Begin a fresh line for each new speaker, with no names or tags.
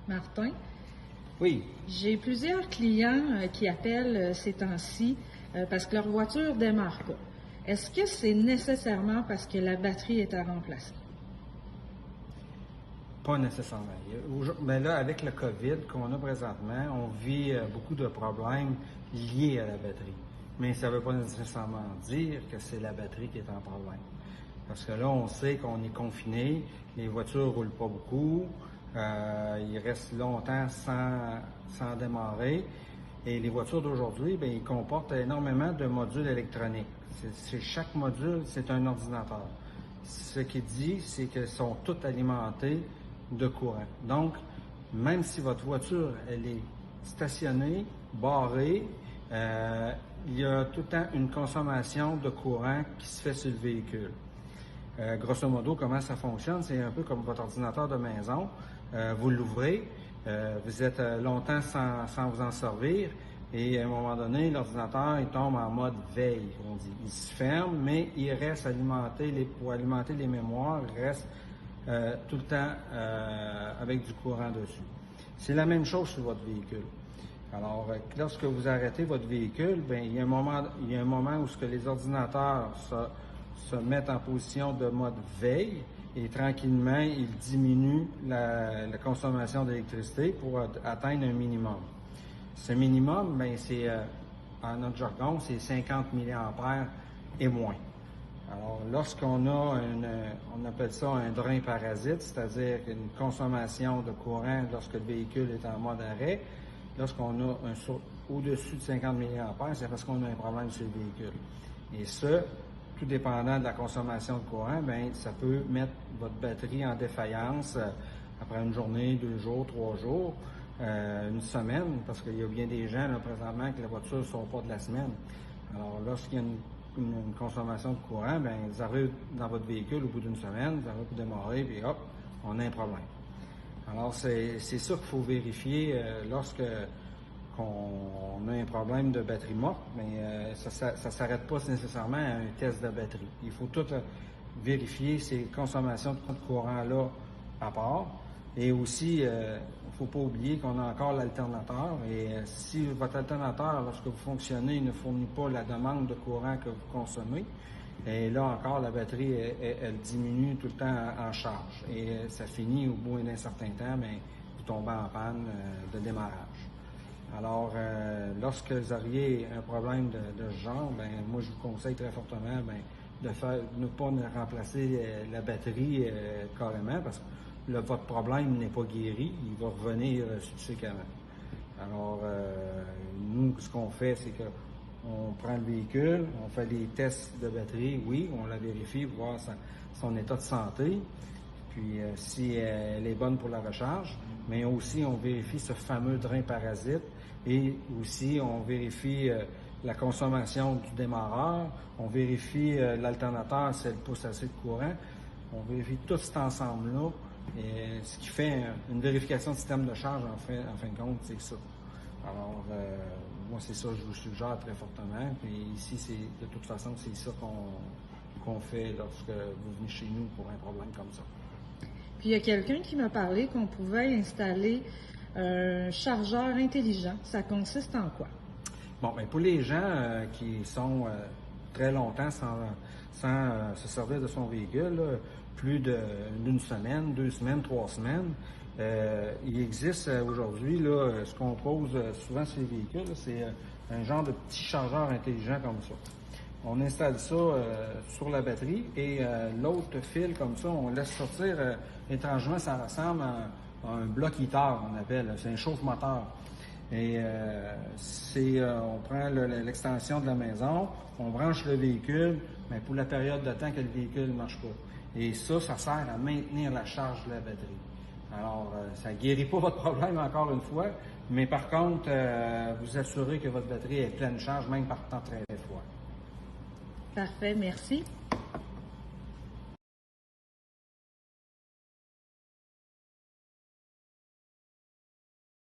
Martin,
Oui,
j'ai plusieurs clients qui appellent ces temps-ci parce que leur voiture ne démarre pas. Est-ce que c'est nécessairement parce que la batterie est à remplacer?
pas nécessairement. Mais là, avec le COVID qu'on a présentement, on vit beaucoup de problèmes liés à la batterie. Mais ça ne veut pas nécessairement dire que c'est la batterie qui est en problème. Parce que là, on sait qu'on est confiné, les voitures ne roulent pas beaucoup, ils restent longtemps sans démarrer. Et les voitures d'aujourd'hui, bien, ils comportent énormément de modules électroniques. Chaque module, c'est un ordinateur. Ce qui dit, c'est qu'elles sont toutes alimentées de courant. Donc, même si votre voiture, elle est stationnée, barrée, il y a tout le temps une consommation de courant qui se fait sur le véhicule. Grosso modo, comment ça fonctionne? C'est un peu comme votre ordinateur de maison. Vous l'ouvrez, vous êtes longtemps sans vous en servir, et à un moment donné, l'ordinateur il tombe en mode veille, on dit. Il se ferme, mais il reste alimenté, pour alimenter les mémoires, il reste tout le temps avec du courant dessus. C'est la même chose sur votre véhicule. Alors, lorsque vous arrêtez votre véhicule, bien, il y a un moment où ce que les ordinateurs se mettent en position de mode veille et tranquillement, ils diminuent la consommation d'électricité pour atteindre un minimum. Ce minimum, bien, c'est, en notre jargon, c'est 50 mA et moins. Alors, lorsqu'on a on appelle ça un drain parasite, c'est-à-dire une consommation de courant lorsque le véhicule est en mode arrêt, lorsqu'on a au-dessus de 50 mA, c'est parce qu'on a un problème sur le véhicule. Et ça, tout dépendant de la consommation de courant, bien, ça peut mettre votre batterie en défaillance après une journée, 2 jours, 3 jours, une semaine, parce qu'il y a bien des gens là, présentement que les voitures ne sont pas de la semaine. Alors, lorsqu'il y a une consommation de courant, bien, vous arrivez dans votre véhicule au bout d'une semaine, vous arrivez pour démarrer, puis hop, on a un problème. Alors, c'est ça qu'il faut vérifier lorsque on a un problème de batterie morte, mais ça ne s'arrête pas nécessairement à un test de batterie. Il faut tout vérifier ces consommations de courant-là à part. Et aussi, il ne faut pas oublier qu'on a encore l'alternateur. Et si votre alternateur, lorsque vous fonctionnez, ne fournit pas la demande de courant que vous consommez, et là encore, la batterie, elle diminue tout le temps en charge. Et ça finit au bout d'un certain temps, bien, vous tombez en panne de démarrage. Alors, lorsque vous auriez un problème de ce genre, bien, moi, je vous conseille très fortement bien, de ne pas remplacer la batterie carrément, parce que votre problème n'est pas guéri, il va revenir subséquemment. Alors, nous, ce qu'on fait, c'est qu'on prend le véhicule, on fait des tests de batterie, oui, on la vérifie pour voir son état de santé, puis si elle est bonne pour la recharge, mais aussi on vérifie ce fameux drain parasite et aussi on vérifie la consommation du démarreur, on vérifie l'alternateur si elle pousse assez de courant, on vérifie tout cet ensemble-là, et ce qui fait une vérification de système de charge en fin de compte, c'est ça. Alors, moi, c'est ça que je vous suggère très fortement. Puis ici, de toute façon, c'est ça qu'on fait lorsque vous venez chez nous pour un problème comme ça.
Puis il y a quelqu'un qui m'a parlé qu'on pouvait installer un chargeur intelligent. Ça consiste en quoi?
Bon, bien, pour les gens qui sont très longtemps sans se servir de son véhicule, là, plus d'une semaine, 2 semaines, 3 semaines, il existe aujourd'hui, là, ce qu'on pose souvent sur les véhicules, c'est un genre de petit chargeur intelligent comme ça. On installe ça sur la batterie et l'autre fil comme ça, on laisse sortir, étrangement, ça ressemble à un bloc heater, on appelle, c'est un chauffe-moteur. Et on prend l'extension de la maison, on branche le véhicule, mais pour la période de temps que le véhicule ne marche pas. Et ça sert à maintenir la charge de la batterie. Alors, ça ne guérit pas votre problème encore une fois, mais par contre, vous assurez que votre batterie est pleine charge, même par temps très froid.
Parfait, merci.